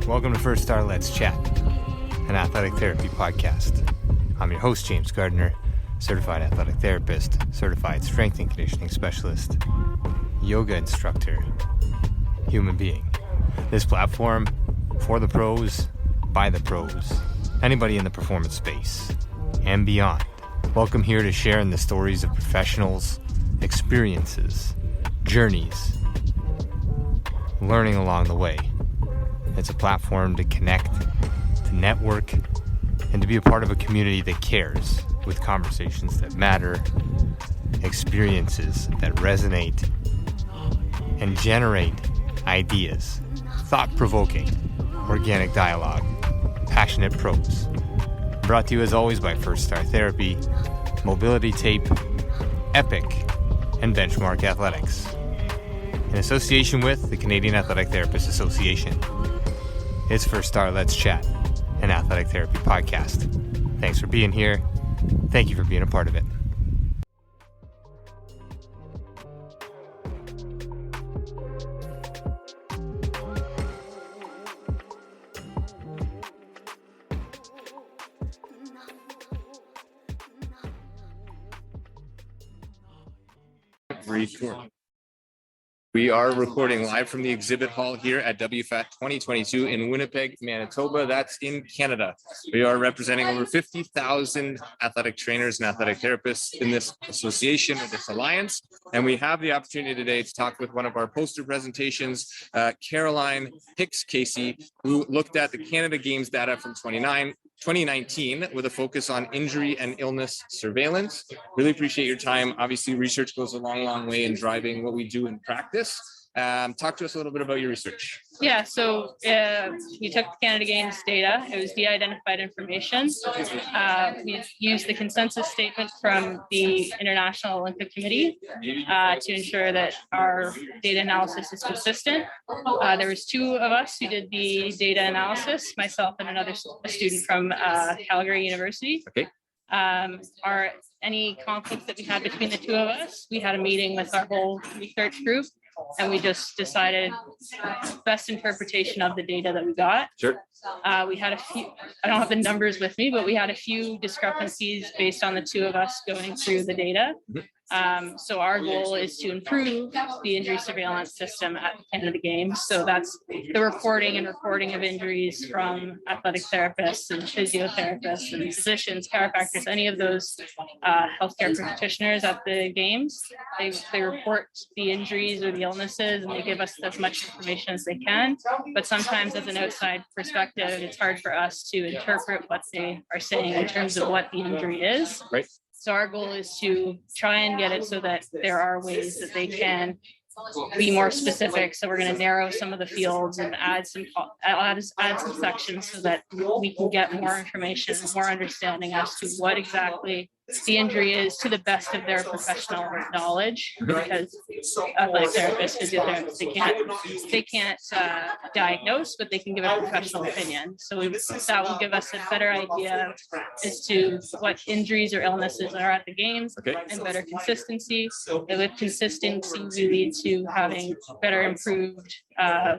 Welcome to First Star Let's Chat, an athletic therapy podcast. I'm your host, James Gardner, certified athletic therapist, certified strength and conditioning specialist, yoga instructor, human being. This platform, for the pros, by the pros, anybody in the performance space, and beyond. Welcome here to share in the stories of professionals, experiences, journeys, learning along the way. It's a platform to connect, to network, and to be a part of a community that cares, with conversations that matter, experiences that resonate, and generate ideas, thought-provoking, organic dialogue, passionate pros. Brought to you as always by First Star Therapy, Mobility Tape, Epic, and Benchmark Athletics, in association with the Canadian Athletic Therapists Association. It's First Star Let's Chat, an athletic therapy podcast. Thanks for being here. Thank you for being a part of it. We are recording live from the exhibit hall here at WFATT 2022 in Winnipeg, Manitoba. That's in Canada. We are representing over 50,000 athletic trainers and athletic therapists in this association, or this alliance. And we have the opportunity today to talk with one of our poster presentations, Caroline Hicks-Casey, who looked at the Canada Games data from 2019 with a focus on injury and illness surveillance. Really appreciate your time. Obviously, research goes a long, long way in driving what we do in practice. Talk to us a little bit about your research. Yeah, so we took the Canada Games data. It was de-identified information. We used the consensus statement from the International Olympic Committee to ensure that our data analysis is consistent. There was two of us who did the data analysis, myself and another student from Calgary University. Okay. Any conflicts that we had between the two of us, we had a meeting with our whole research group, and we just decided best interpretation of the data that we got. Sure. We had a few, I don't have the numbers with me, but we had a few discrepancies based on the two of us going through the data. So our goal is to improve the injury surveillance system at the Canada Games. So that's the reporting and recording of injuries from athletic therapists and physiotherapists and physicians, chiropractors, any of those healthcare practitioners at the games. They report the injuries or the illnesses, and they give us as much information as they can. But sometimes as an outside perspective, it's hard for us to interpret what they are saying in terms of what the injury is. Right. So our goal is to try and get it so that there are ways that they can be more specific. So we're going to narrow some of the fields and add some sections so that we can get more information, more understanding as to what exactly the injury is to the best of their professional knowledge. Because athletic therapists, physiotherapists, they can't diagnose, but they can give a professional opinion. So that will give us a better idea as to what injuries or illnesses are at the games, and better consistency. And with consistency, we lead to having better improved.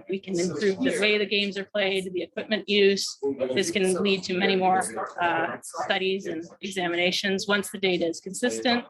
We can improve the way the games are played, the equipment use. This can lead to many more studies and examinations once the data is consistent.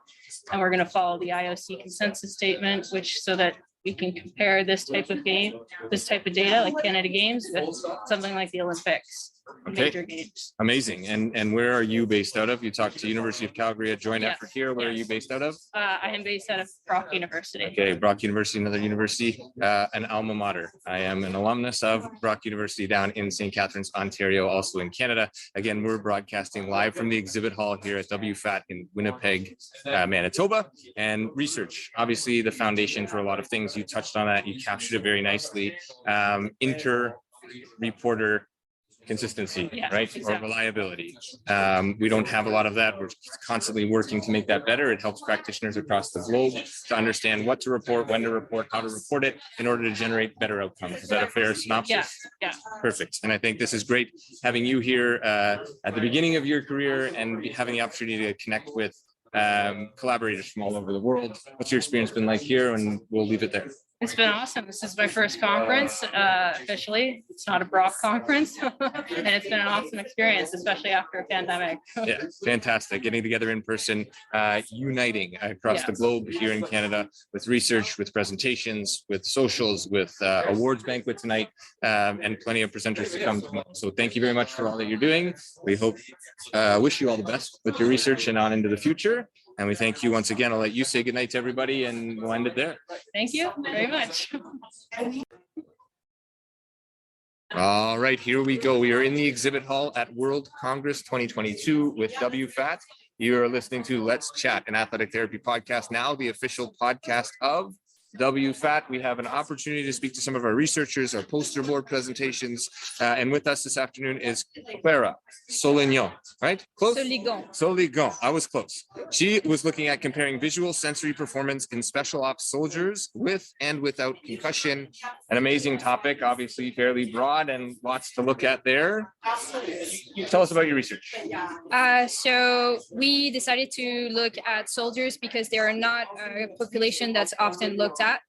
And we're going to follow the IOC consensus statement, which so that we can compare this type of data like Canada Games with something like the Olympics. Major games. Amazing. And where are you based out of? You talked to University of Calgary, a joint effort here. Where are you based out of? I am based out of Brock University. Okay, Brock University, another university, an alma mater. I am an alumnus of Brock University down in St. Catharines, Ontario, also in Canada. Again, we're broadcasting live from the exhibit hall here at WFATT in Winnipeg, Manitoba. And research, obviously the foundation for a lot of things. You touched on that. You captured it very nicely. Inter-reporter consistency, right? Exactly. Or reliability. We don't have a lot of that. We're constantly working to make that better. It helps practitioners across the globe to understand what to report, when to report, how to report it in order to generate better outcomes. Is that a fair synopsis? Yeah. Perfect. And I think this is great having you here at the beginning of your career and having the opportunity to connect with collaborators from all over the world. What's your experience been like here? And we'll leave it there. It's been awesome. This is my first conference officially. It's not a Brock conference, and it's been an awesome experience, especially after a pandemic. Yeah, fantastic. Getting together in person, uniting across the globe here in Canada with research, with presentations, with socials, with awards banquet tonight, and plenty of presenters to come tomorrow. So thank you very much for all that you're doing. We wish you all the best with your research and on into the future. And we thank you once again. I'll let you say goodnight to everybody and we'll end it there. Thank you very much. All right, here we go. We are in the exhibit hall at World Congress 2022 with WFATT. You are listening to Let's Chat, an athletic therapy podcast, now the official podcast of WFATT. We have an opportunity to speak to some of our researchers, our poster board presentations, and with us this afternoon is Clara Solignon, right? Close? Soligon. I was close. She was looking at comparing visual sensory performance in special ops soldiers with and without concussion. An amazing topic, obviously fairly broad and lots to look at there. Tell us about your research. So we decided to look at soldiers because they are not a population that's often looked at.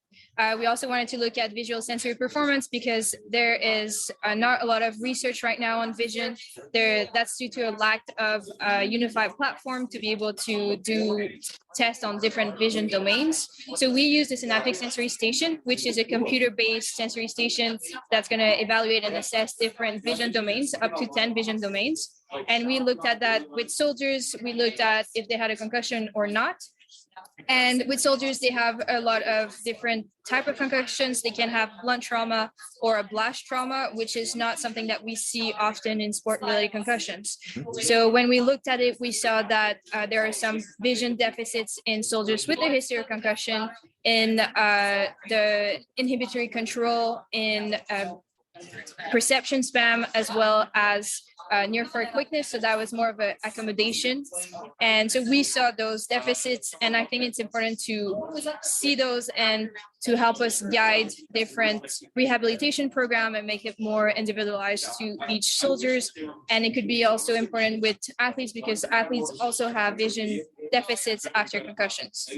We also wanted to look at visual sensory performance because there is not a lot of research right now on vision. That's due to a lack of a unified platform to be able to do tests on different vision domains. So we use the Synaptic Sensory Station, which is a computer-based sensory station that's going to evaluate and assess different vision domains, up to 10 vision domains. And we looked at that with soldiers. We looked at if they had a concussion or not. And with soldiers, they have a lot of different type of concussions. They can have blunt trauma or a blast trauma, which is not something that we see often in sport-related concussions. So when we looked at it, we saw that there are some vision deficits in soldiers with a history of concussion, in the inhibitory control, in perception span, as well as near forward quickness. So that was more of an accommodation. And so we saw those deficits, and I think it's important to see those and to help us guide different rehabilitation program and make it more individualized to each soldiers. And it could be also important with athletes because athletes also have vision deficits after concussions.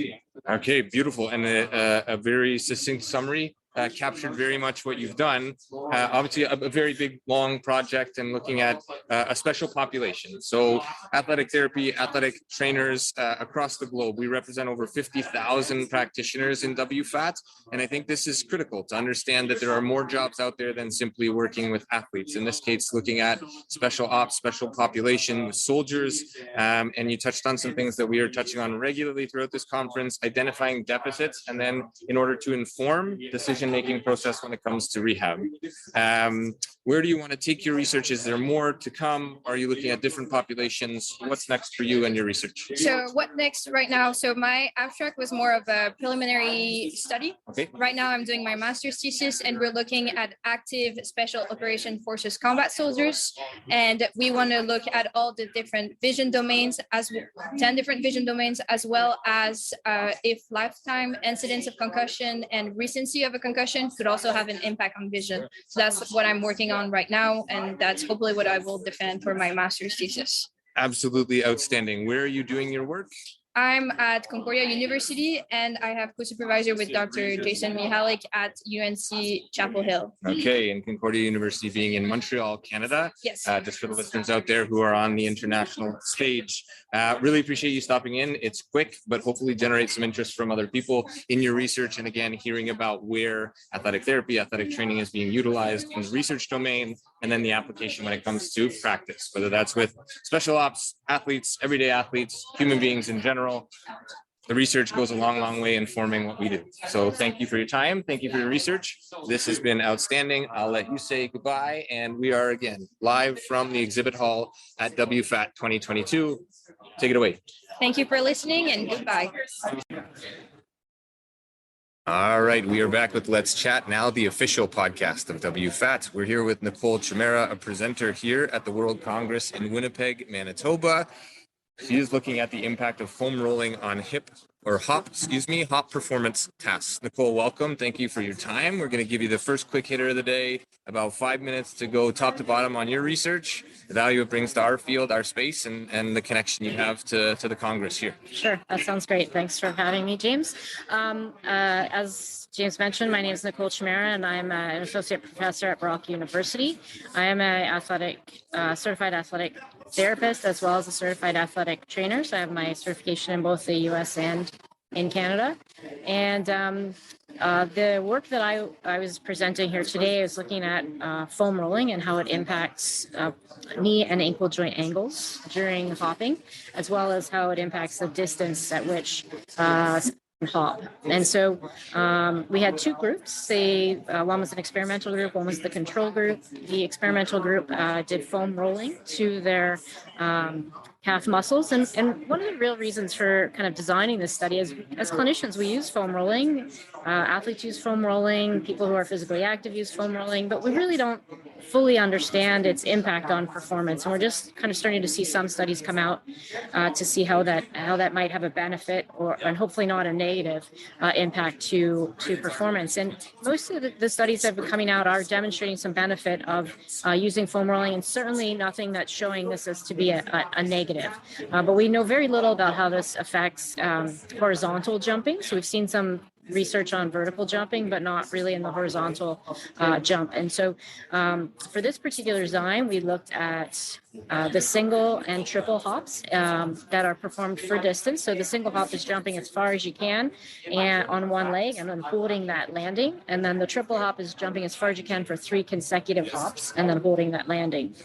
Okay, beautiful. And a very succinct summary. Captured very much what you've done. Obviously, a very big, long project and looking at a special population. So athletic therapy, athletic trainers across the globe. We represent over 50,000 practitioners in WFATT. And I think this is critical to understand that there are more jobs out there than simply working with athletes. In this case, looking at special ops, special population with soldiers. And you touched on some things that we are touching on regularly throughout this conference, identifying deficits, and then in order to inform decision-making process when it comes to rehab. Where do you want to take your research? Is there more to come? Are you looking at different populations? What's next for you and your research? So what next right now? So my abstract was more of a preliminary study. Okay. Right now I'm doing my master's thesis and we're looking at active special operation forces combat soldiers. And we want to look at all the different vision domains, 10 different vision domains, as well as if lifetime incidence of concussion and recency of a concussion could also have an impact on vision. So that's what I'm working on right now, and that's hopefully what I will defend for my master's thesis. Absolutely outstanding. Where are you doing your work? I'm at Concordia University, and I have co-supervisor with Dr. Jason Mihalik at UNC Chapel Hill. Okay, and Concordia University being in Montreal, Canada. Yes. Just for the listeners out there who are on the international stage. Really appreciate you stopping in. It's quick, but hopefully generate some interest from other people in your research. And again, hearing about where athletic therapy, athletic training is being utilized in the research domain, and then the application when it comes to practice, whether that's with special ops, athletes, everyday athletes, human beings in general. The research goes a long, long way in forming what we do. So thank you for your time. Thank you for your research. This has been outstanding. I'll let you say goodbye. And we are again live from the exhibit hall at WFATT 2022. Take it away. Thank you for listening and goodbye. All right, we are back with Let's Chat, now the official podcast of WFATT. We're here with Nicole Chimera, a presenter here at the World Congress in Winnipeg, Manitoba. She is looking at the impact of foam rolling on hip hop performance tests. Nicole, welcome. Thank you for your time. We're going to give you the first quick hitter of the day, about 5 minutes to go top to bottom on your research, the value it brings to our field, our space, and the connection you have to the Congress here. Sure, that sounds great. Thanks for having me, James. As James mentioned, my name is Nicole Chimera, and I'm an associate professor at Brock University. I am a certified athletic therapist, as well as a certified athletic trainer. So I have my certification in both the U.S. and in Canada. And the work that I was presenting here today is looking at foam rolling and how it impacts knee and ankle joint angles during hopping, as well as how it impacts the distance at which hop. And so we had two groups. One was an experimental group, one was the control group. The experimental group did foam rolling to their calf muscles. And one of the real reasons for kind of designing this study is, as clinicians, we use foam rolling. Athletes use foam rolling. People who are physically active use foam rolling, but we really don't fully understand its impact on performance. And we're just kind of starting to see some studies come out to see how that might have a benefit and hopefully not a negative impact to performance. And most of the studies that have been coming out are demonstrating some benefit of using foam rolling, and certainly nothing that's showing this as to be a negative. But we know very little about how this affects horizontal jumping. So we've seen some research on vertical jumping, but not really in the horizontal jump. And so for this particular design, we looked at the single and triple hops that are performed for distance. So the single hop is jumping as far as you can and on one leg and then holding that landing. And then the triple hop is jumping as far as you can for 3 consecutive hops and then holding that landing.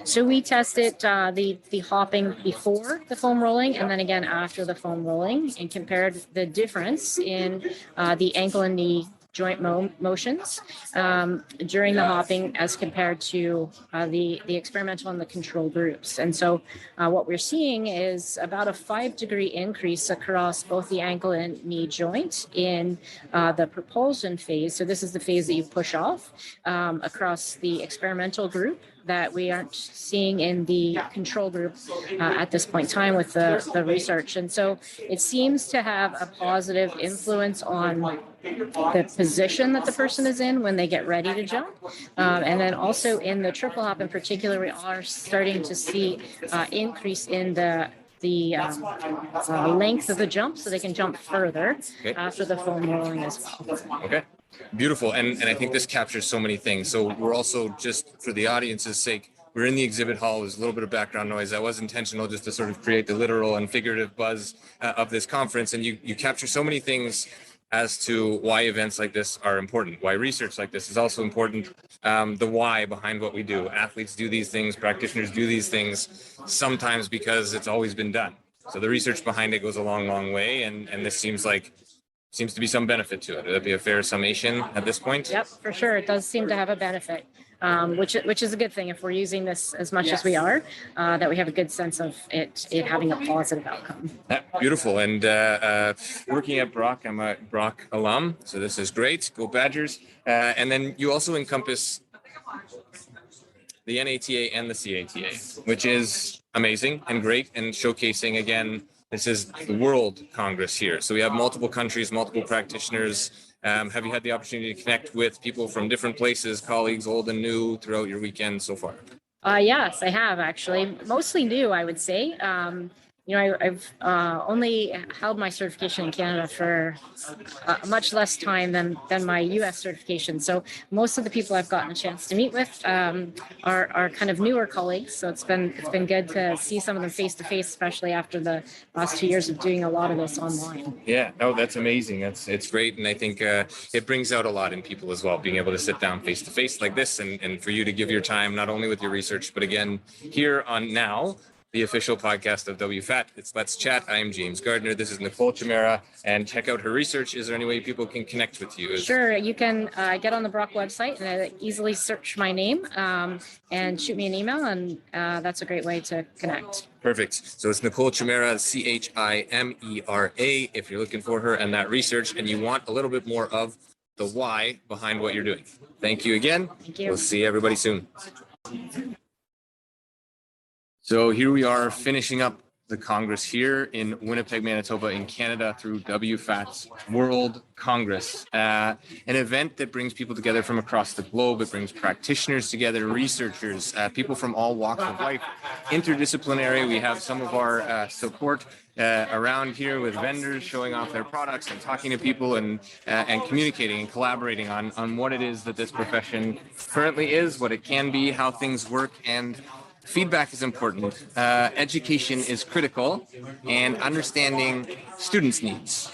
So we tested the hopping before the foam rolling and then again after the foam rolling, and compared the difference in the ankle and knee joint motions during the hopping as compared to the experimental and the control groups. And so what we're seeing is about a 5-degree increase across both the ankle and knee joint in the propulsion phase. So this is the phase that you push off across the experimental group that we aren't seeing in the control group at this point in time with the research. And so it seems to have a positive influence on the position that the person is in when they get ready to jump. And then also in the triple hop in particular, we are starting to see increase in the length of the jump, so they can jump further after the foam rolling as well. Okay. Beautiful. And I think this captures so many things. So we're also, just for the audience's sake, we're in the exhibit hall. There's a little bit of background noise. That was intentional, just to sort of create the literal and figurative buzz of this conference. And you capture so many things as to why events like this are important, why research like this is also important, the why behind what we do. Athletes do these things, practitioners do these things, sometimes because it's always been done. So the research behind it goes a long, long way. And this seems to be some benefit to it. Would that be a fair summation at this point? Yep, for sure. It does seem to have a benefit, which is a good thing if we're using this as much as we are, that we have a good sense of it having a positive outcome. Yeah, beautiful. And working at Brock, I'm a Brock alum, so this is great. Go Badgers. And then you also encompass the NATA and the CATA, which is amazing and great, and showcasing, again, this is the World Congress here. So we have multiple countries, multiple practitioners. Have you had the opportunity to connect with people from different places, colleagues, old and new, throughout your weekend so far? Yes, I have actually. Mostly new, I would say. I've only held my certification in Canada for much less time than my U.S. certification. So most of the people I've gotten a chance to meet with are kind of newer colleagues. So it's been good to see some of them face to face, especially after the last 2 years of doing a lot of this online. Yeah, no, that's amazing. It's great, and I think it brings out a lot in people as well, being able to sit down face to face like this, and for you to give your time not only with your research, but again here on Now, the official podcast of WFATT. It's Let's Chat. I am James Gardner. This is Nicole Chimera. And check out her research. Is there any way people can connect with you? Sure. You can get on the Brock website and easily search my name and shoot me an email. And that's a great way to connect. Perfect. So it's Nicole Chimera, Chimera, if you're looking for her and that research, and you want a little bit more of the why behind what you're doing. Thank you again. Thank you. We'll see everybody soon. So here we are finishing up the Congress here in Winnipeg, Manitoba in Canada through WFATT World Congress, an event that brings people together from across the globe. It brings practitioners together, researchers, people from all walks of life, interdisciplinary. We have some of our support around here with vendors showing off their products and talking to people and communicating and collaborating on what it is that this profession currently is, what it can be, how things work, and feedback is important. Education is critical, and understanding students' needs.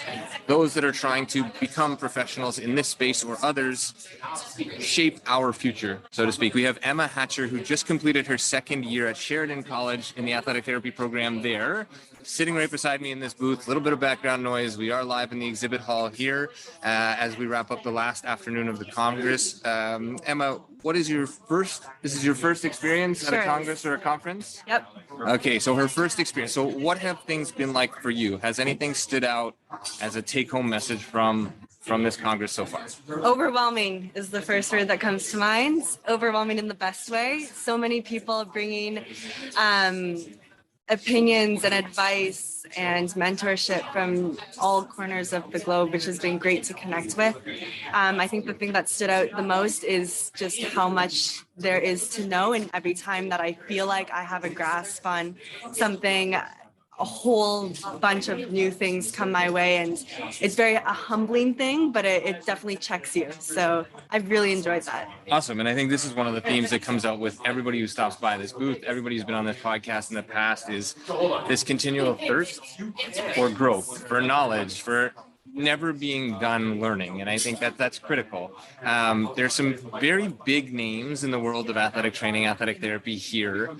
Those that are trying to become professionals in this space or others shape our future, so to speak. We have Emma Hatcher, who just completed her second year at Sheridan College in the athletic therapy program there, sitting right beside me in this booth. A little bit of background noise. We are live in the exhibit hall here as we wrap up the last afternoon of the Congress. Emma, this is your first experience at a Congress or a conference? Yep. Okay, so her first experience. So what have things been like for you? Has anything stood out as a take-home message from this Congress so far? Overwhelming is the first word that comes to mind. Overwhelming in the best way. So many people bringing opinions and advice and mentorship from all corners of the globe, which has been great to connect with. I think the thing that stood out the most is just how much there is to know. And every time that I feel like I have a grasp on something, a whole bunch of new things come my way, and it's a humbling thing, but it definitely checks you. So I've really enjoyed that. Awesome. And I think this is one of the themes that comes out with everybody who stops by this booth. Everybody who's been on this podcast in the past is this continual thirst for growth, for knowledge, for never being done learning. And I think that's critical. There's some very big names in the world of athletic training, athletic therapy here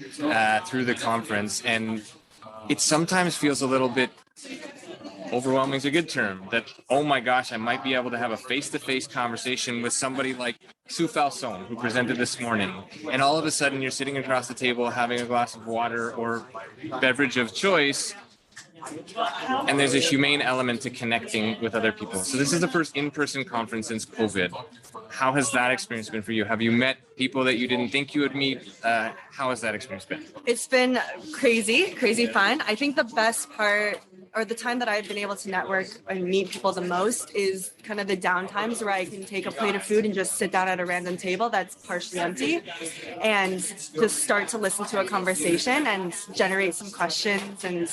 through the conference. And it sometimes feels a little bit overwhelming is a good term, that, oh my gosh, I might be able to have a face-to-face conversation with somebody like Sue Falsone, who presented this morning. And all of a sudden you're sitting across the table having a glass of water or beverage of choice, and there's a humane element to connecting with other people. So this is the first in-person conference since COVID. How has that experience been for you? Have you met people that you didn't think you would meet? How has that experience been? It's been crazy fun. I think the best part, or the time that I've been able to network and meet people the most, is kind of the downtimes where I can take a plate of food and just sit down at a random table that's partially empty and just start to listen to a conversation and generate some questions and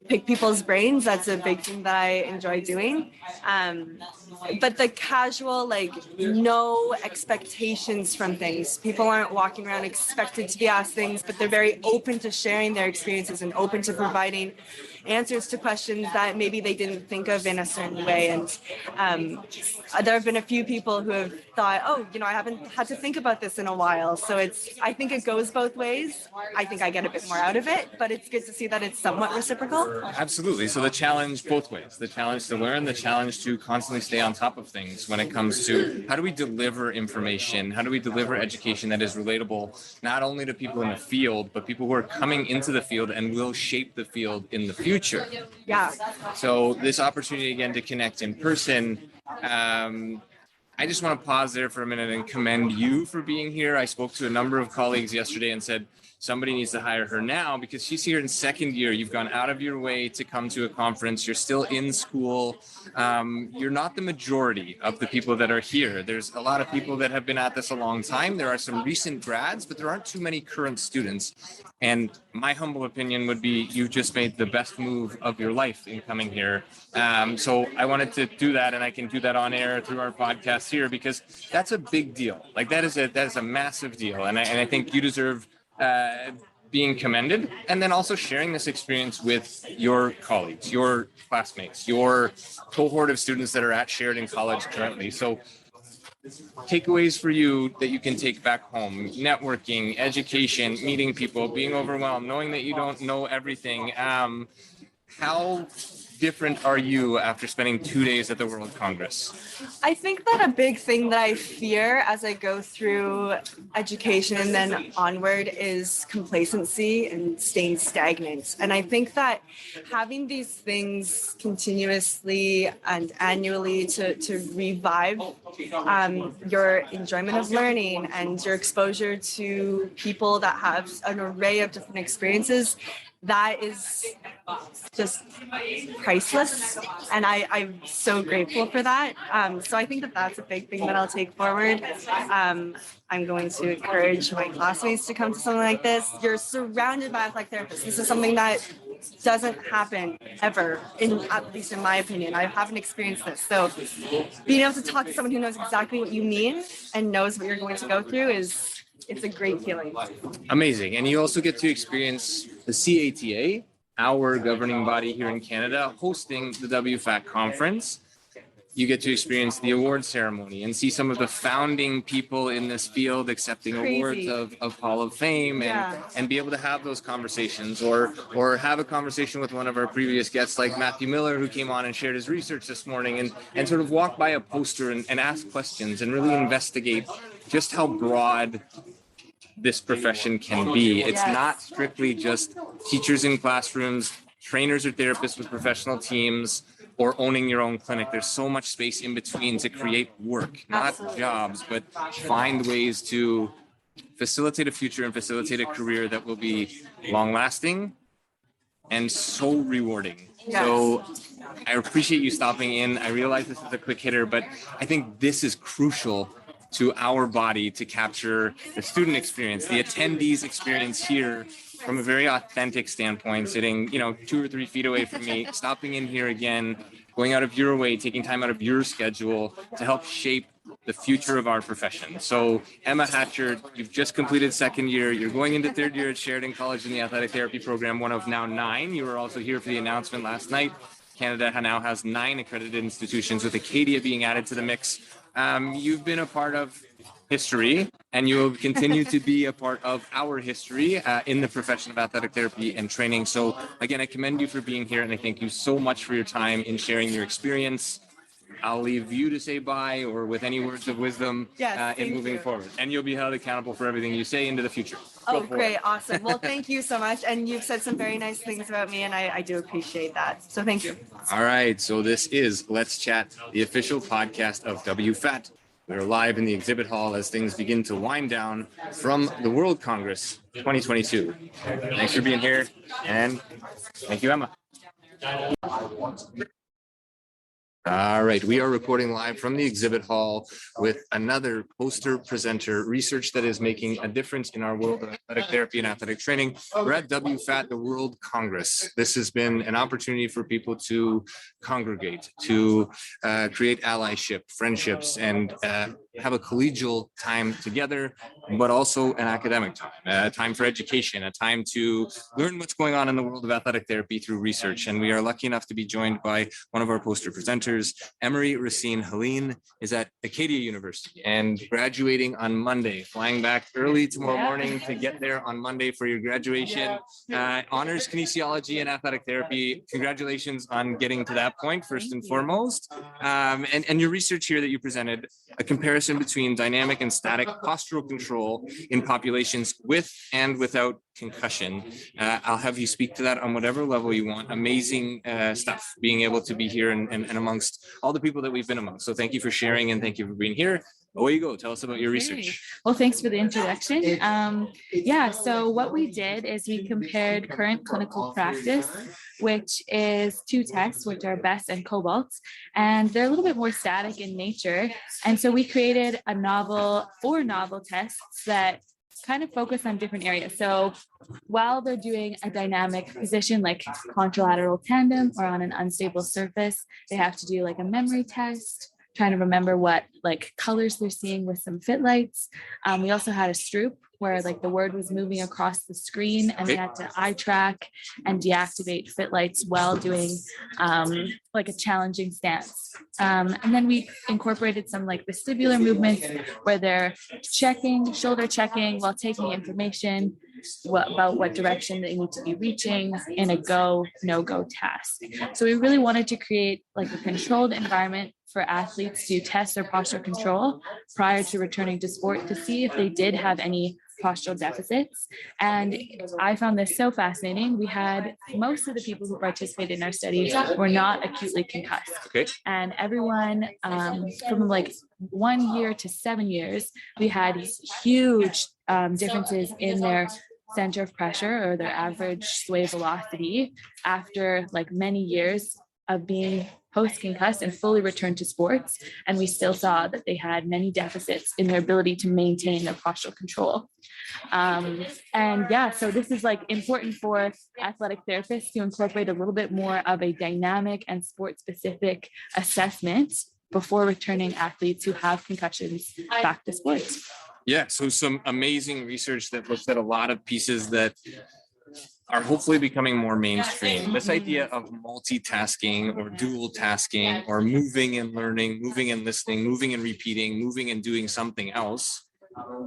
pick people's brains. That's a big thing that I enjoy doing. But the casual, no expectations from things. People aren't walking around expected to be asked things, but they're very open to sharing their experiences and open to providing answers to questions that maybe they didn't think of in a certain way. And there have been a few people who have thought, I haven't had to think about this in a while. So I think it goes both ways. I think I get a bit more out of it, but it's good to see that it's somewhat reciprocal. Absolutely. So the challenge both ways, the challenge to learn, the challenge to constantly stay on top of things when it comes to how do we deliver information, how do we deliver education that is relatable, not only to people in the field, but people who are coming into the field and will shape the field in the future. Yeah. So this opportunity again to connect in person, I just want to pause there for a minute and commend you for being here. I spoke to a number of colleagues yesterday and said, somebody needs to hire her now because she's here in second year. You've gone out of your way to come to a conference. You're still in school. You're not the majority of the people that are here. There's a lot of people that have been at this a long time. There are some recent grads, but there aren't too many current students. And my humble opinion would be you've just made the best move of your life in coming here. So I wanted to do that, and I can do that on air through our podcast here because that's a big deal. That is a massive deal. And I think you deserve being commended, and then also sharing this experience with your colleagues, your classmates, your cohort of students that are at Sheridan College currently. So takeaways for you that you can take back home: networking, education, meeting people, being overwhelmed, knowing that you don't know everything. How different are you after spending 2 days at the World Congress? I think that a big thing that I fear as I go through education and then onward is complacency and staying stagnant. And I think that having these things continuously and annually to revive your enjoyment of learning and your exposure to people that have an array of different experiences that is just priceless. And I'm so grateful for that. So I think that that's a big thing that I'll take forward. I'm going to encourage my classmates to come to something like this. You're surrounded by athletic therapists. This is something that doesn't happen ever, at least in my opinion. I haven't experienced this. So being able to talk to someone who knows exactly what you mean and knows what you're going to go through it's a great feeling. Amazing. And you also get to experience the CATA, our governing body here in Canada, hosting the WFATT conference. You get to experience the award ceremony and see some of the founding people in this field accepting awards of Hall of Fame and be able to have those conversations or have a conversation with one of our previous guests like Matthew Miller, who came on and shared his research this morning and sort of walk by a poster and ask questions and really investigate just how broad this profession can be. It's not strictly just teachers in classrooms, trainers or therapists with professional teams, or owning your own clinic. There's so much space in between to create work, not jobs, but find ways to facilitate a future and facilitate a career that will be long lasting and so rewarding. So I appreciate you stopping in. I realize this is a quick hitter, but I think this is crucial to our body to capture the student experience, the attendees experience here from a very authentic standpoint, sitting, 2 or 3 feet away from me, stopping in here again, going out of your way, taking time out of your schedule to help shape the future of our profession. So Emma Hatchard, you've just completed second year. You're going into third year at Sheridan College in the athletic therapy program, one of now 9. You were also here for the announcement last night. Canada now has 9 accredited institutions, with Acadia being added to the mix. You've been a part of history, and you will continue to be a part of our history in the profession of athletic therapy and training. So again, I commend you for being here, and I thank you so much for your time in sharing your experience. I'll leave you to say bye or with any words of wisdom in moving forward. And you'll be held accountable for everything you say into the future. Oh, great. Awesome. Well, thank you so much. And you've said some very nice things about me, and I do appreciate that. So thank you. All right. So this is Let's Chat, the official podcast of WFATT. We're live in the exhibit hall as things begin to wind down from the World Congress 2022. Thanks for being here, and thank you, Emma. All right, we are recording live from the exhibit hall with another poster presenter, research that is making a difference in our world of athletic therapy and athletic training. We're at WFATT, the World Congress. This has been an opportunity for people to congregate, to create allyship, friendships, and have a collegial time together, but also an academic time, a time for education, a time to learn what's going on in the world of athletic therapy through research. And we are lucky enough to be joined by one of our poster presenters. Emery Racine Helene is at Acadia University and graduating on Monday, flying back early tomorrow morning to get there on Monday for your graduation. Honors kinesiology and athletic therapy. Congratulations on getting to that point, first and foremost. And your research here that you presented, a comparison between dynamic and static postural control in populations with and without concussion. I'll have you speak to that on whatever level you want. Amazing stuff, being able to be here and amongst all the people that we've been among. So thank you for sharing, and thank you for being here. Away you go. Tell us about your research. Well, thanks for the introduction. So what we did is we compared current clinical practice, which is 2 tests, which are BESS and Cobalt, and they're a little bit more static in nature. And so we created 4 novel tests that kind of focus on different areas. So while they're doing a dynamic position like contralateral tandem or on an unstable surface, they have to do like a memory test, trying to remember what like colors they're seeing with some fit lights. We also had a Stroop where like the word was moving across the screen, and they had to eye track and deactivate fit lights while doing like a challenging stance. And then we incorporated some like vestibular movements where they're shoulder checking while taking information about what direction they need to be reaching in a go, no-go task. So we really wanted to create like a controlled environment for athletes to test their postural control prior to returning to sport to see if they did have any postural deficits. And I found this so fascinating. We had most of the people who participated in our study were not acutely concussed. Okay. And everyone from like 1 year to 7 years, we had huge differences in their center of pressure or their average sway velocity after like many years of being post-concussed and fully returned to sports. And we still saw that they had many deficits in their ability to maintain their postural control. And yeah, so this is like important for athletic therapists to incorporate a little bit more of a dynamic and sport-specific assessment before returning athletes who have concussions back to sports. Yeah, so some amazing research that looks at a lot of pieces that are hopefully becoming more mainstream. This idea of multitasking or dual tasking or moving and learning, moving and listening, moving and repeating, moving and doing something else.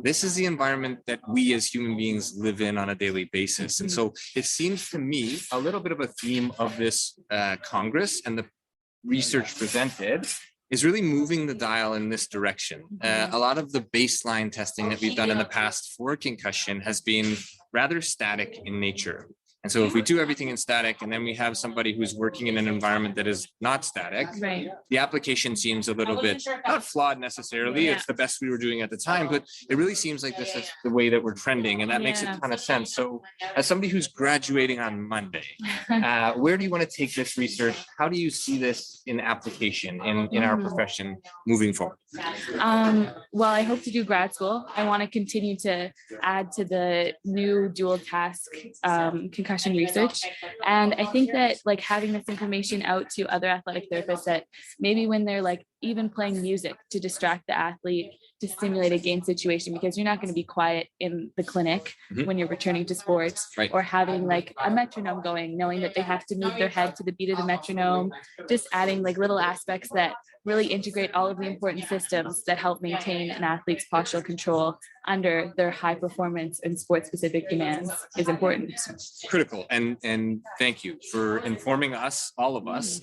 This is the environment that we as human beings live in on a daily basis. And so it seems to me a little bit of a theme of this Congress and the research presented is really moving the dial in this direction. A lot of the baseline testing that we've done in the past for concussion has been rather static in nature. And so if we do everything in static and then we have somebody who's working in an environment that is not static, Right. the application seems a little bit, not flawed necessarily, it's the best we were doing at the time, but it really seems like this is the way that we're trending, and that makes a ton of sense. So as somebody who's graduating on Monday, where do you want to take this research? How do you see this in application in our profession moving forward? Well, I hope to do grad school. I want to continue to add to the new dual task concussion research. And I think that like having this information out to other athletic therapists that maybe when they're like even playing music to distract the athlete to stimulate a game situation, because you're not going to be quiet in the clinic when you're returning to sports, or having like a metronome going, knowing that they have to move their head to the beat of the metronome, just adding like little aspects that really integrate all of the important systems that help maintain an athlete's postural control under their high performance and sport specific demands is important. Critical. And thank you for informing us, all of us,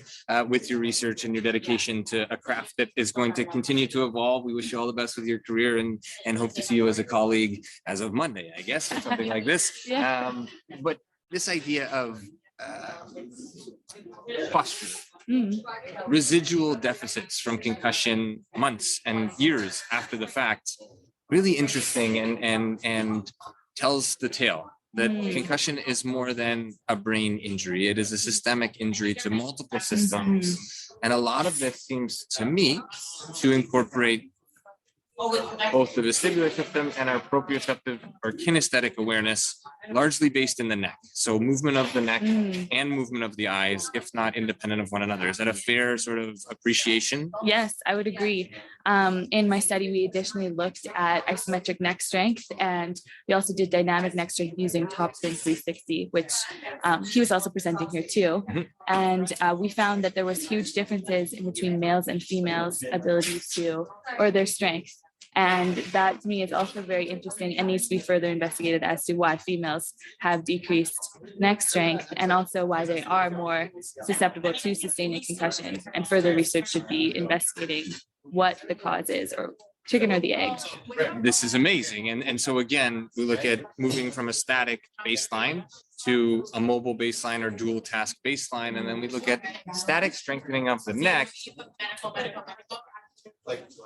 with your research and your dedication to a craft that is going to continue to evolve. We wish you all the best with your career and hope to see you as a colleague as of Monday, I guess, or something like this. But this idea of posture, residual deficits from concussion months and years after the fact, really interesting and tells the tale that concussion is more than a brain injury. It is a systemic injury to multiple systems. And a lot of this seems to me to incorporate both the vestibular system and our proprioceptive or kinesthetic awareness, largely based in the neck. So movement of the neck and movement of the eyes, if not independent of one another. Is that a fair sort of appreciation? Yes, I would agree. In my study, we additionally looked at isometric neck strength, and we also did dynamic neck strength using Topspin 360, which he was also presenting here too. And we found that there was huge differences in between males and females' abilities to, or their strength. And that to me is also very interesting and needs to be further investigated as to why females have decreased neck strength and also why they are more susceptible to sustaining concussion. And further research should be investigating what the cause is, or chicken or the egg. This is amazing. And so again, we look at moving from a static baseline to a mobile baseline or dual task baseline. And then we look at static strengthening of the neck,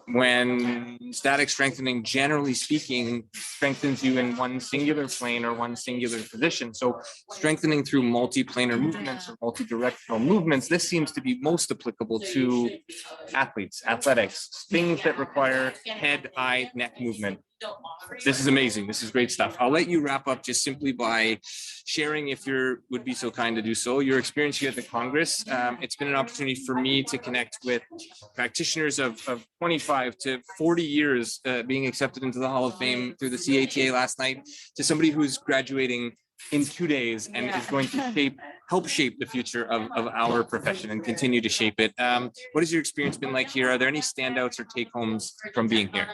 when static strengthening, generally speaking, strengthens you in one singular plane or one singular position. So strengthening through multi-planar movements or multi-directional movements, this seems to be most applicable to athletes, athletics, things that require head, eye, neck movement. This is amazing. This is great stuff. I'll let you wrap up just simply by sharing, if you would be so kind to do so, your experience here at the Congress. It's been an opportunity for me to connect with practitioners of 25 to 40 years being accepted into the Hall of Fame through the CATA last night, to somebody who's graduating in 2 days and is going to help shape the future of our profession and continue to shape it. What has your experience been like here? Are there any standouts or take homes from being here?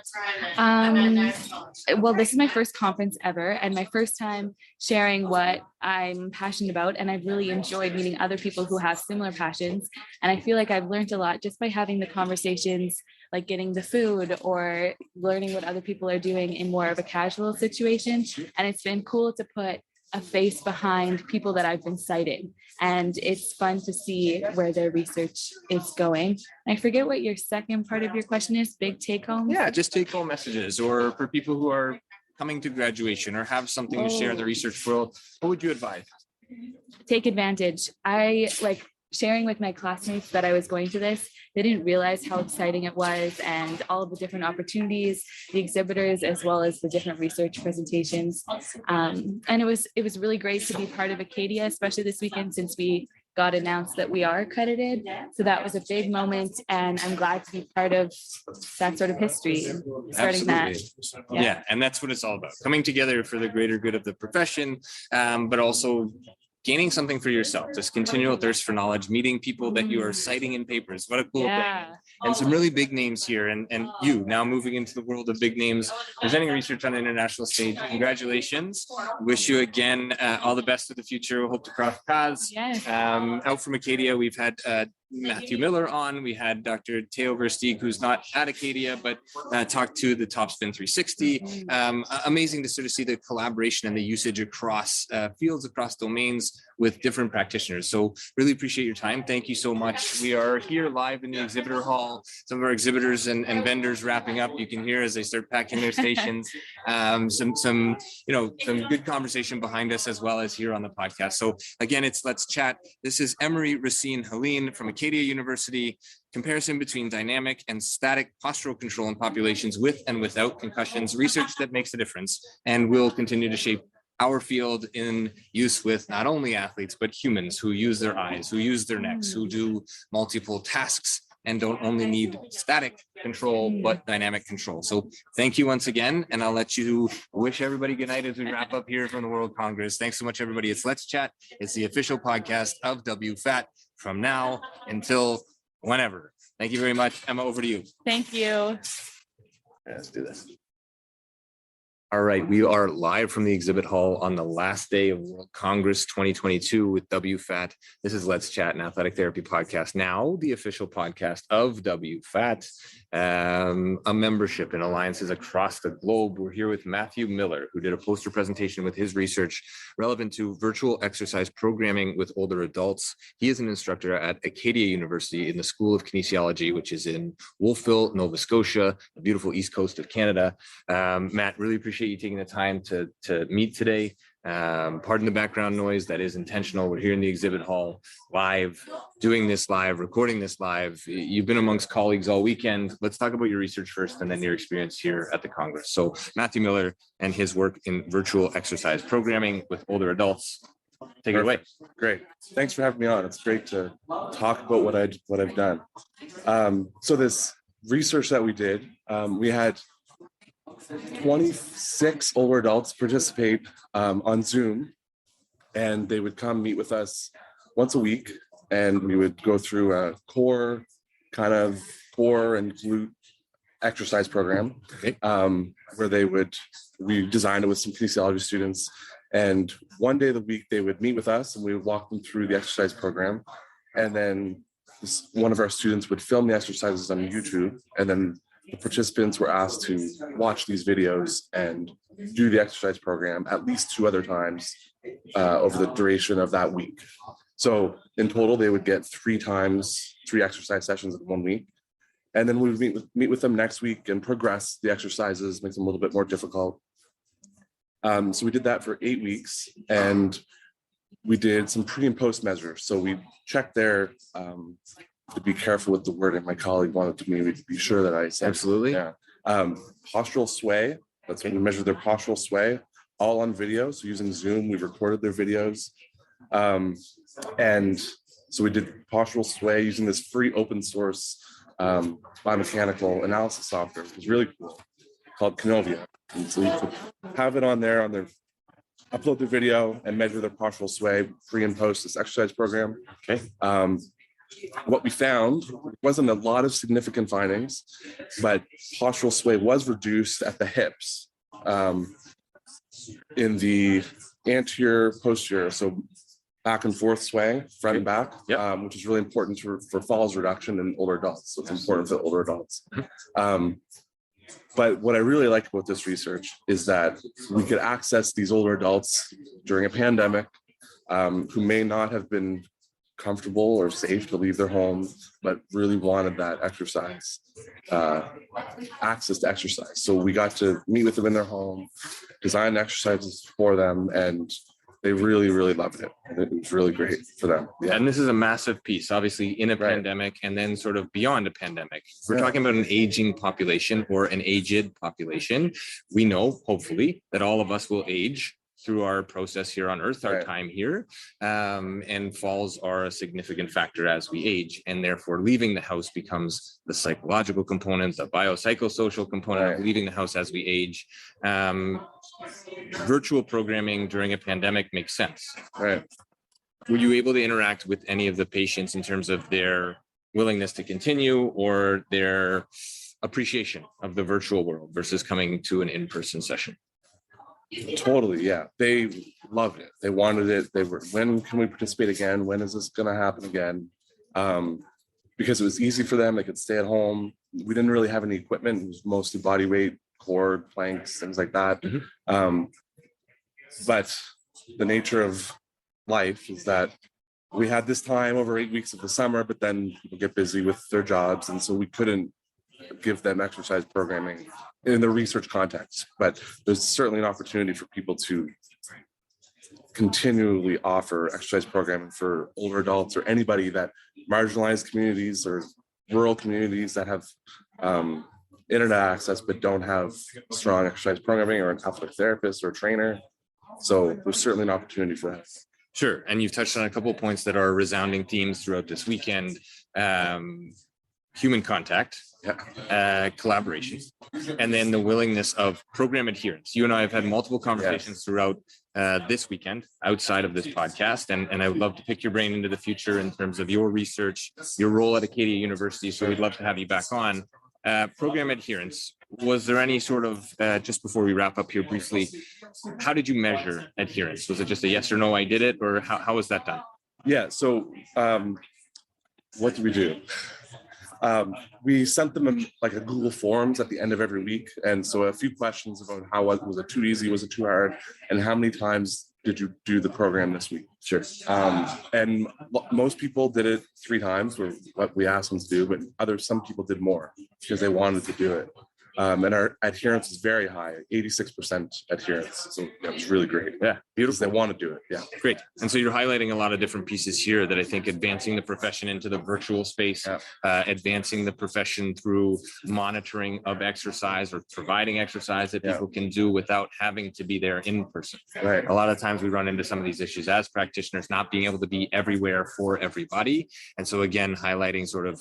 Well, this is my first conference ever and my first time sharing what I'm passionate about. And I've really enjoyed meeting other people who have similar passions. And I feel like I've learned a lot just by having the conversations, like getting the food or learning what other people are doing in more of a casual situation. And it's been cool to put a face behind people that I've been citing. And it's fun to see where their research is going. I forget what your second part of your question is, big take home? Yeah, just take home messages, or for people who are coming to graduation or have something to share in the research world, what would you advise? Take advantage. I like sharing with my classmates that I was going to this. They didn't realize how exciting it was and all of the different opportunities, the exhibitors, as well as the different research presentations. And it was really great to be part of Acadia, especially this weekend since we got announced that we are accredited. So that was a big moment, and I'm glad to be part of that sort of history, starting that. Yeah, and that's what it's all about, coming together for the greater good of the profession, but also gaining something for yourself, this continual thirst for knowledge, meeting people that you are citing in papers. What a cool thing. And some really big names here. And you now moving into the world of big names, presenting research on an international stage. Congratulations. Wish you again all the best for the future. Hope to cross paths. Yes. Out from Acadia, we've had Matthew Miller on. We had Dr. Theo Versteeg, who's not at Acadia, but talked to the Top Spin 360. Amazing to sort of see the collaboration and the usage across fields, across domains with different practitioners. So really appreciate your time. Thank you so much. We are here live in the exhibitor hall. Some of our exhibitors and vendors wrapping up. You can hear as they start packing their stations. Some good conversation behind us as well as here on the podcast. So again, it's Let's Chat. This is Emery Racine Helene from Acadia University. Comparison between dynamic and static postural control in populations with and without concussions, research that makes a difference and will continue to shape our field in use with not only athletes, but humans who use their eyes, who use their necks, who do multiple tasks and don't only need static control, but dynamic control. So thank you once again, and I'll let you wish everybody good night as we wrap up here from the World Congress. Thanks so much, everybody. It's Let's Chat. It's the official podcast of WFATT from now until whenever. Thank you very much. Emma, over to you. Thank you. Let's do this. All right, we are live from the exhibit hall on the last day of World Congress 2022 with WFATT. This is Let's Chat, an athletic therapy podcast, now the official podcast of WFATT, a membership in alliances across the globe. We're here with Matthew Miller, who did a poster presentation with his research relevant to virtual exercise programming with older adults. He is an instructor at Acadia University in the School of Kinesiology, which is in Wolfville, Nova Scotia, the beautiful east coast of Canada. Matt, really appreciate you taking the time to meet today. Pardon the background noise, that is intentional. We're here in the exhibit hall live, doing this live, recording this live. You've been amongst colleagues all weekend. Let's talk about your research first and then your experience here at the Congress. So Matthew Miller and his work in virtual exercise programming with older adults. Take it away. Great. Thanks for having me on. It's great to talk about what I've done. So this research that we did, we had 26 older adults participate on Zoom, and they would come meet with us once a week, and we would go through a core and glute exercise program, where we designed it with some kinesiology students, and one day of the week they would meet with us and we would walk them through the exercise program, and then one of our students would film the exercises on YouTube, and then the participants were asked to watch these videos and do the exercise program at least 2 other times over the duration of that week. So in total, they would get 3 exercise sessions in 1 week. And then we would meet with them next week and progress the exercises, make them a little bit more difficult. So we did that for 8 weeks, and we did some pre and post measures. So we checked their, to be careful with the wording, my colleague wanted me to be sure that I said. Absolutely. Yeah. Postural sway, that's when we measure their postural sway, all on video. So using Zoom, we recorded their videos. And so we did postural sway using this free open source biomechanical analysis software. It was really cool, called Canovia. And so you could have it on their upload their video and measure their postural sway pre and post this exercise program. Okay. What we found wasn't a lot of significant findings, but postural sway was reduced at the hips in the anterior, posterior, so back and forth sway, front and back, which is really important for falls reduction in older adults. So it's important for older adults. But what I really liked about this research is that we could access these older adults during a pandemic who may not have been comfortable or safe to leave their homes, but really wanted that exercise, access to exercise. So we got to meet with them in their home, design exercises for them, and they really, really loved it. It was really great for them. Yeah. And this is a massive piece, obviously, in a pandemic and then sort of beyond a pandemic. We're talking about an aging population or an aged population. We know, hopefully, that all of us will age through our process here on Earth, our time here, and falls are a significant factor as we age, and therefore leaving the house becomes the psychological component, the biopsychosocial component of leaving the house as we age. Virtual programming during a pandemic makes sense. Right. Were you able to interact with any of the patients in terms of their willingness to continue or their appreciation of the virtual world versus coming to an in-person session? Totally, yeah. They loved it. They wanted it. They were, when can we participate again? When is this going to happen again? Because it was easy for them. They could stay at home. We didn't really have any equipment. It was mostly body weight, cord, planks, things like that. But the nature of life is that we had this time over 8 weeks of the summer, but then people get busy with their jobs. And so we couldn't give them exercise programming in the research context, but there's certainly an opportunity for people to continually offer exercise programming for older adults or anybody that marginalized communities or rural communities that have internet access but don't have strong exercise programming or an athletic therapist or trainer. So there's certainly an opportunity for that. Sure. And you've touched on a couple of points that are resounding themes throughout this weekend. Human contact, collaboration, and then the willingness of program adherence. You and I have had multiple conversations throughout this weekend outside of this podcast, and I would love to pick your brain into the future in terms of your research, your role at Acadia University. So we'd love to have you back on. Program adherence. Was there any sort of, just before we wrap up here briefly, how did you measure adherence? Was it just a yes or no, I did it, or how was that done? Yeah, so what did we do? We sent them like a Google Forms at the end of every week. And so a few questions about how was it too easy, was it too hard? And how many times did you do the program this week? Sure. And most people did it 3 times, or what we asked them to do, but some people did more because they wanted to do it. And our adherence is very high, 86% adherence. So that was really great. Yeah, beautiful. They want to do it. Yeah, great. And so you're highlighting a lot of different pieces here that I think advancing the profession into the virtual space, advancing the profession through monitoring of exercise or providing exercise that people can do without having to be there in person. Right. A lot of times we run into some of these issues as practitioners, not being able to be everywhere for everybody. And so again, highlighting sort of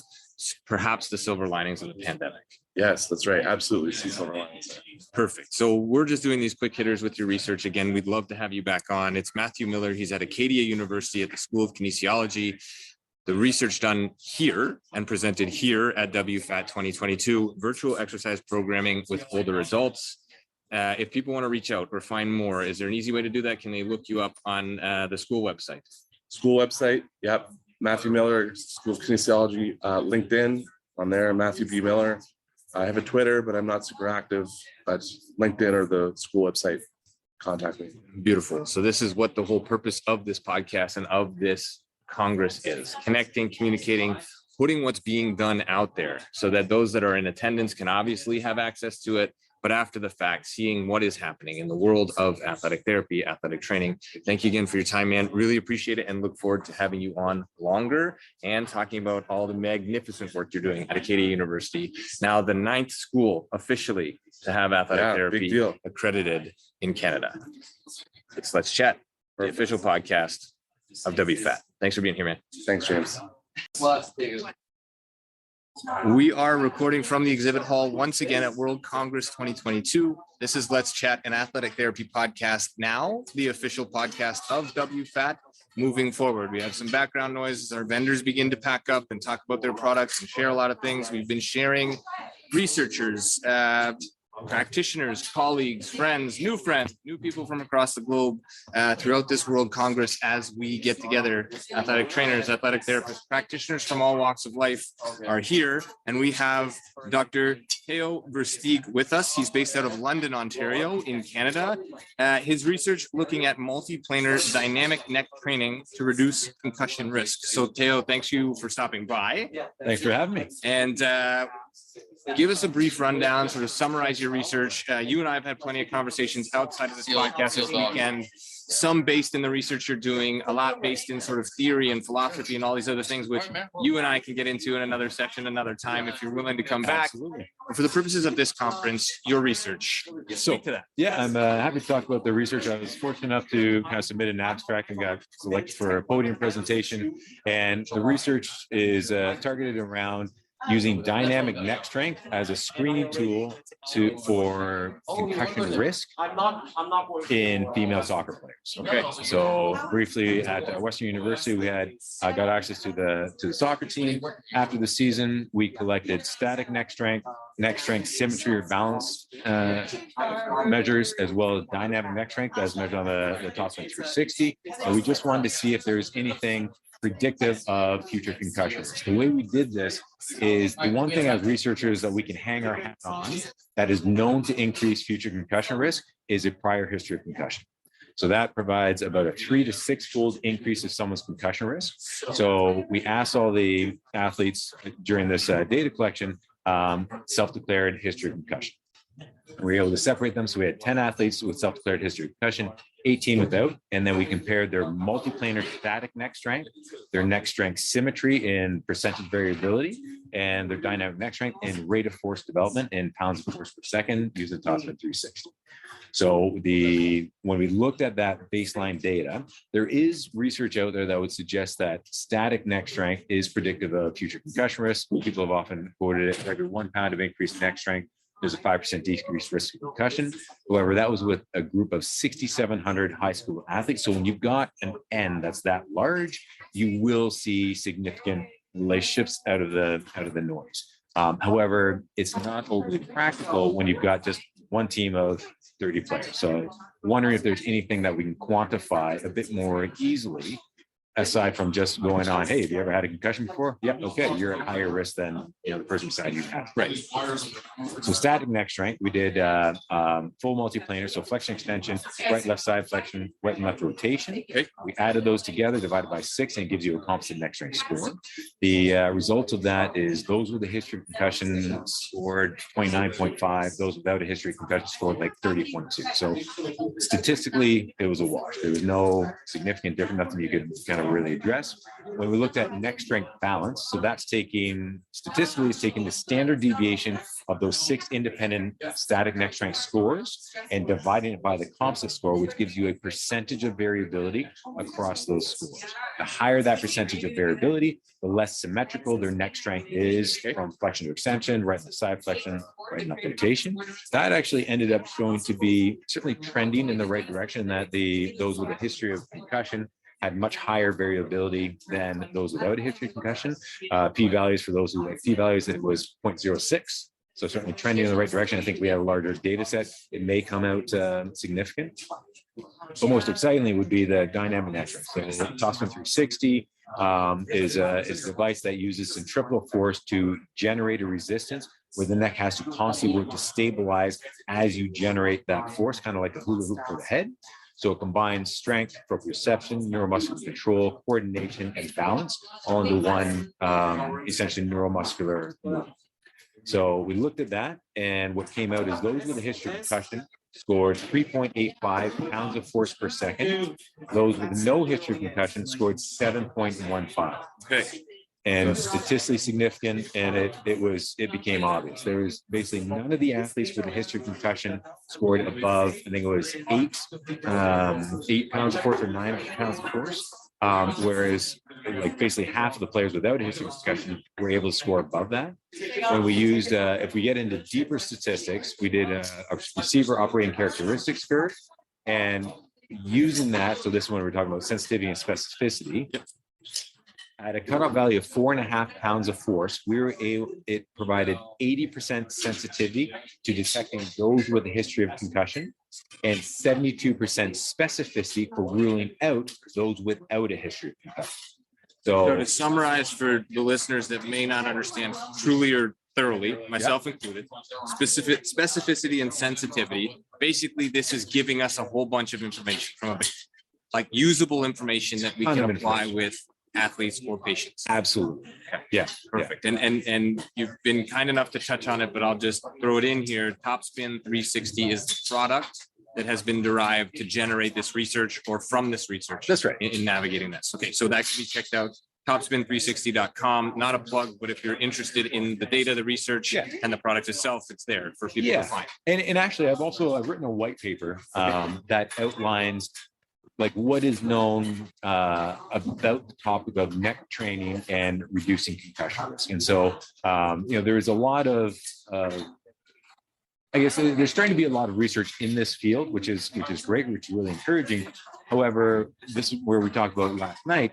perhaps the silver linings of the pandemic. Yes, that's right. Absolutely. Silver linings. Perfect. So we're just doing these quick hitters with your research. Again, we'd love to have you back on. It's Matthew Miller. He's at Acadia University at the School of Kinesiology. The research done here and presented here at WFATT 2022, virtual exercise programming with older adults. If people want to reach out or find more, is there an easy way to do that? Can they look you up on the school website? School website. Yep. Matthew Miller, School of Kinesiology, LinkedIn on there, Matthew B. Miller. I have a Twitter, but I'm not super active. But LinkedIn or the school website, contact me. Beautiful. So this is what the whole purpose of this podcast and of this Congress is: connecting, communicating, putting what's being done out there so that those that are in attendance can obviously have access to it, but after the fact, seeing what is happening in the world of athletic therapy, athletic training. Thank you again for your time, man. Really appreciate it and look forward to having you on longer and talking about all the magnificent work you're doing at Acadia University. Now the 9th school officially to have athletic therapy accredited in Canada. It's Let's Chat, the official podcast of WFATT. Thanks for being here, man. Thanks, James. We are recording from the exhibit hall once again at World Congress 2022. This is Let's Chat, an athletic therapy podcast, now the official podcast of WFATT. Moving forward, we have some background noise as our vendors begin to pack up and talk about their products and share a lot of things. We've been sharing researchers, practitioners, colleagues, friends, new people from across the globe throughout this World Congress as we get together. Athletic trainers, athletic therapists, practitioners from all walks of life are here. And we have Dr. Theo Versteeg with us. He's based out of London, Ontario in Canada. His research looking at multiplanar dynamic neck training to reduce concussion risk. So Theo, thanks you for stopping by. Thanks for having me. And give us a brief rundown, sort of summarize your research. You and I have had plenty of conversations outside of this podcast this weekend, some based in the research you're doing, a lot based in sort of theory and philosophy and all these other things, which you and I can get into in another section, another time, if you're willing to come back. Absolutely. But for the purposes of this conference, your research. Speak to that. Yeah, I'm happy to talk about the research. I was fortunate enough to kind of submit an abstract and got selected for a podium presentation. And the research is targeted around using dynamic neck strength as a screening tool for concussion risk in female soccer players. Okay, so briefly at Western University, we had got access to the soccer team. After the season, we collected static neck strength symmetry or balance measures, as well as dynamic neck strength as measured on the Topspin 360. And we just wanted to see if there's anything predictive of future concussions. The way we did this is the one thing as researchers that we can hang our hat on that is known to increase future concussion risk is a prior history of concussion. So that provides about a 3 to 6 fold increase of someone's concussion risk. So we asked all the athletes during this data collection, self-declared history of concussion. We were able to separate them. So we had 10 athletes with self-declared history of concussion, 18 without, and then we compared their multiplanar static neck strength, their neck strength symmetry in percentage variability, and their dynamic neck strength and rate of force development in pounds of force per second using the Topspin 360. So when we looked at that baseline data, there is research out there that would suggest that static neck strength is predictive of future concussion risk. People have often quoted it, every 1 pound of increased neck strength, there's a 5% decreased risk of concussion. However, that was with a group of 6,700 high school athletes. So when you've got an N that's that large, you will see significant relationships out of the noise. However, it's not overly practical when you've got just one team of 30 players. So wondering if there's anything that we can quantify a bit more easily, aside from just going on, hey, have you ever had a concussion before? Yep, okay, you're at higher risk than the person beside you has. Right. So static neck strength, we did full multiplanar, so flexion extension, right left side flexion, right and left rotation. Okay. We added those together, divided by 6, and it gives you a composite neck strength score. The result of that is those with a history of concussion scored 29.5, those without a history of concussion scored like 30.2. So statistically, it was a wash. There was no significant difference, nothing you could kind of really address. When we looked at neck strength balance, so that's statistically it's taking the standard deviation of those 6 independent static neck strength scores and dividing it by the composite score, which gives you a percentage of variability across those scores. The higher that percentage of variability, the less symmetrical their neck strength is from flexion to extension, right and side flexion, right and left rotation. That actually ended up going to be certainly trending in the right direction, that those with a history of concussion had much higher variability than those without a history of concussion. P-values for those who had P-values, it was 0.06. So certainly trending in the right direction. I think we have a larger data set. It may come out significant. But most excitingly would be the dynamic neck strength. So Topspin 360 is a device that uses centripetal force to generate a resistance where the neck has to constantly work to stabilize as you generate that force, kind of like a hula hoop for the head. So it combines strength, proprioception, neuromuscular control, coordination, and balance all into one essentially neuromuscular movement. So we looked at that, and what came out is those with a history of concussion scored 3.85 pounds of force per second. Those with no history of concussion scored 7.15. Okay. And statistically significant, and it became obvious. There was basically none of the athletes with a history of concussion scored above, I think it was 8 pounds of force or 9 pounds of force. Whereas like basically half of the players without a history of concussion were able to score above that. When we used, if we get into deeper statistics, we did a receiver operating characteristics curve, and using that, so this one we're talking about sensitivity and specificity. at a cutoff value of 4.5 pounds of force, it provided 80% sensitivity to detecting those with a history of concussion and 72% specificity for ruling out those without a history of concussion. So to summarize for the listeners that may not understand truly or thoroughly, myself included, specificity and sensitivity, basically this is giving us a whole bunch of information from a patient, like usable information that we can apply with athletes or patients. Absolutely. Yeah. Perfect. And you've been kind enough to touch on it, but I'll just throw it in here. Topspin 360 is the product that has been derived to generate this research or from this research. That's right. In navigating this. Okay, so that can be checked out. Topspin360.com. Not a plug, but if you're interested in the data, the research, and the product itself, it's there for people to find. And actually, I've written a white paper that outlines like what is known about the topic of neck training and reducing concussion risk. And so, there is a lot of I guess there's starting to be a lot of research in this field, which is great, which is really encouraging. However, this is where we talked about last night.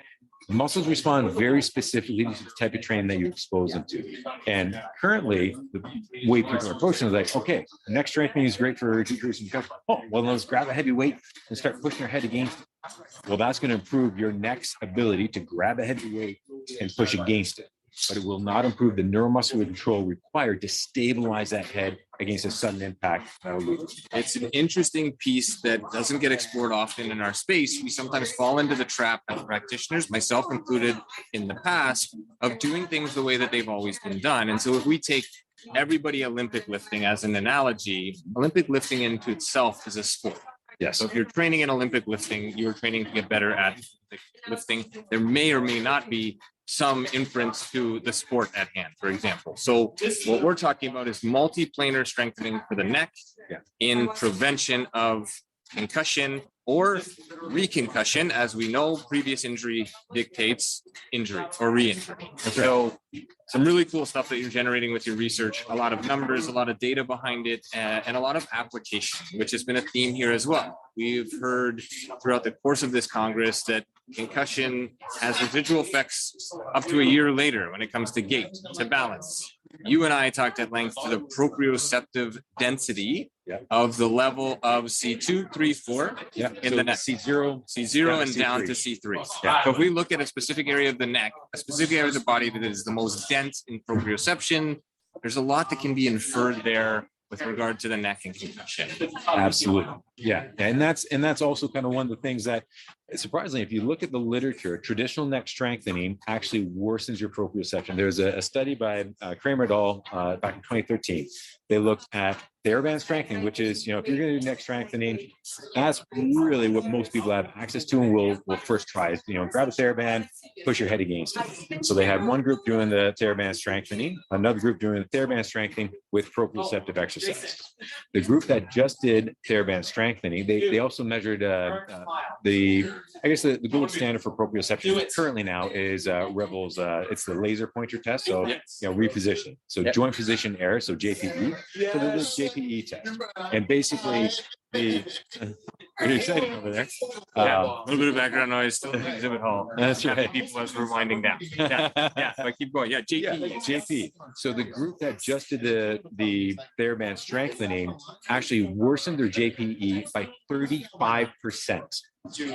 Muscles respond very specifically to the type of training that you expose them to. And currently, the way people are approaching it is like, okay, neck strengthening is great for decreasing concussion. Oh, well, let's grab a heavy weight and start pushing your head against it. Well, that's going to improve your neck's ability to grab a heavy weight and push against it. But it will not improve the neuromuscular control required to stabilize that head against a sudden impact. It's an interesting piece that doesn't get explored often in our space. We sometimes fall into the trap as practitioners, myself included in the past, of doing things the way that they've always been done. And so if we take everybody Olympic lifting as an analogy, Olympic lifting into itself is a sport. Yes. So if you're training in Olympic lifting, you're training to get better at lifting. There may or may not be some inference to the sport at hand, for example. So what we're talking about is multiplanar strengthening for the neck in prevention of concussion or reconcussion. As we know, previous injury dictates injury or re-injury. So some really cool stuff that you're generating with your research, a lot of numbers, a lot of data behind it, and a lot of application, which has been a theme here as well. We've heard throughout the course of this Congress that concussion has residual effects up to a year later when it comes to gait, to balance. You and I talked at length to the proprioceptive density of the level of C2, 3, 4 in the neck. C0 and down to C3. So if we look at a specific area of the neck, a specific area of the body that is the most dense in proprioception, there's a lot that can be inferred there with regard to the neck and concussion. Absolutely. Yeah. And that's also kind of one of the things that, surprisingly, if you look at the literature, traditional neck strengthening actually worsens your proprioception. There's a study by Kramer et al. Back in 2013. They looked at TheraBand strengthening, which is, if you're going to do neck strengthening, that's really what most people have access to and will first try. Grab a TheraBand, push your head against it. So they had one group doing the TheraBand strengthening, another group doing the TheraBand strengthening with proprioceptive exercise. The group that just did TheraBand strengthening, they also measured the gold standard for proprioception currently now is Rebel's. It's the laser pointer test. So reposition. So joint position error. So JPE. So there's this JPE test, and basically are you excited over there? A little bit of background noise still in the exhibit hall. That's right. People as we're winding down. So keep going. JP. So the group that just did the TheraBand strengthening actually worsened their JPE by 35%.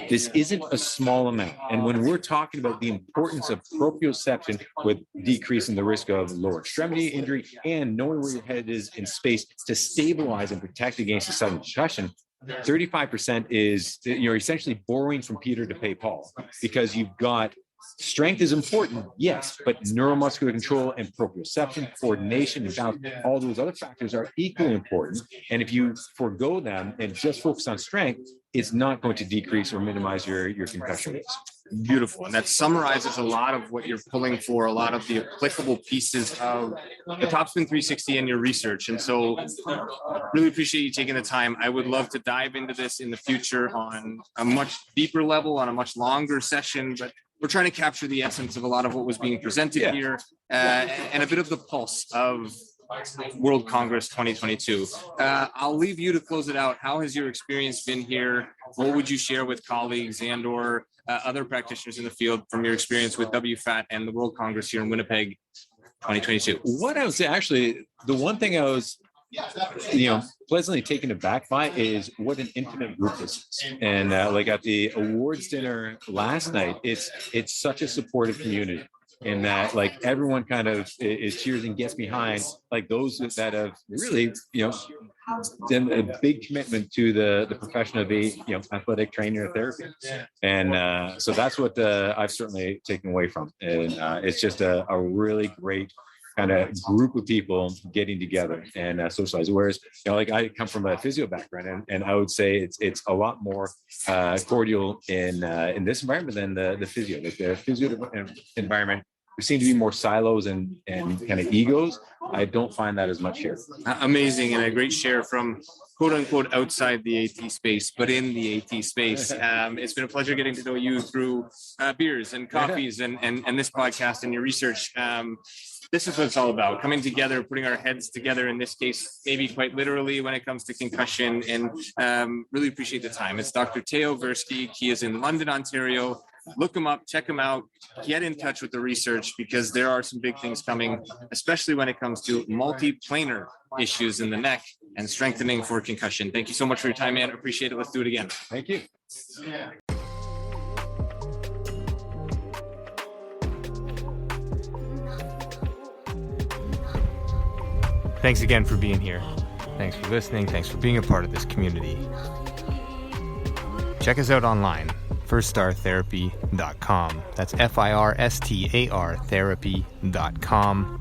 This isn't a small amount. And when we're talking about the importance of proprioception with decreasing the risk of lower extremity injury and knowing where your head is in space to stabilize and protect against a sudden concussion, 35% is you're essentially borrowing from Peter to pay Paul, because you've got strength is important, yes, but neuromuscular control and proprioception, coordination, and balance, all those other factors are equally important. And if you forego them and just focus on strength, it's not going to decrease or minimize your concussion risk. Beautiful. And that summarizes a lot of what you're pulling for, a lot of the applicable pieces of the Topspin 360 and your research. And so really appreciate you taking the time. I would love to dive into this in the future on a much deeper level, on a much longer session, but we're trying to capture the essence of a lot of what was being presented here and a bit of the pulse of World Congress 2022. I'll leave you to close it out. How has your experience been here? What would you share with colleagues and or other practitioners in the field from your experience with WFATT and the World Congress here in Winnipeg 2022? What I would say, actually, the one thing I was, pleasantly taken aback by is what an intimate group this is. And like at the awards dinner last night, it's such a supportive community in that like everyone kind of is cheers and gets behind like those that have really, done a big commitment to the profession of a athletic trainer or therapy. And so that's what I've certainly taken away from. And it's just a really great kind of group of people getting together and socialize. Whereas, like I come from a physio background, and I would say it's a lot more cordial in this environment than the physio. Like the physio environment, there seem to be more silos and kind of egos. I don't find that as much here. Amazing, and a great share from quote unquote outside the AT space, but in the AT space. It's been a pleasure getting to know you through beers and coffees and this podcast and your research. This is what it's all about, coming together, putting our heads together, in this case, maybe quite literally when it comes to concussion, and really appreciate the time. It's Dr. Teo Versky. He is in London, Ontario. Look him up, check him out, get in touch with the research, because there are some big things coming, especially when it comes to multiplanar issues in the neck and strengthening for concussion. Thank you so much for your time, man. Appreciate it. Let's do it again. Thank you. Thanks again for being here. Thanks for listening. Thanks for being a part of this community. Check us out online, firststartherapy.com. That's FIRSTAR therapy.com.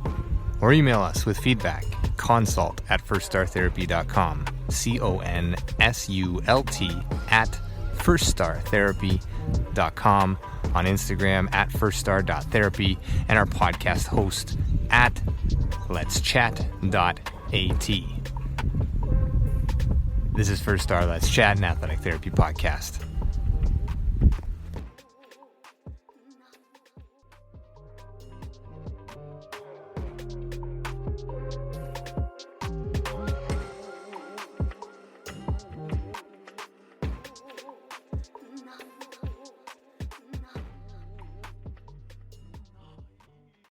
Or email us with feedback, consult@firststartherapy.com. CONSULT@firststartherapy.com. On Instagram @firststar.therapy, and our podcast host @letschat.at. This is First Star Let's Chat, an athletic therapy podcast.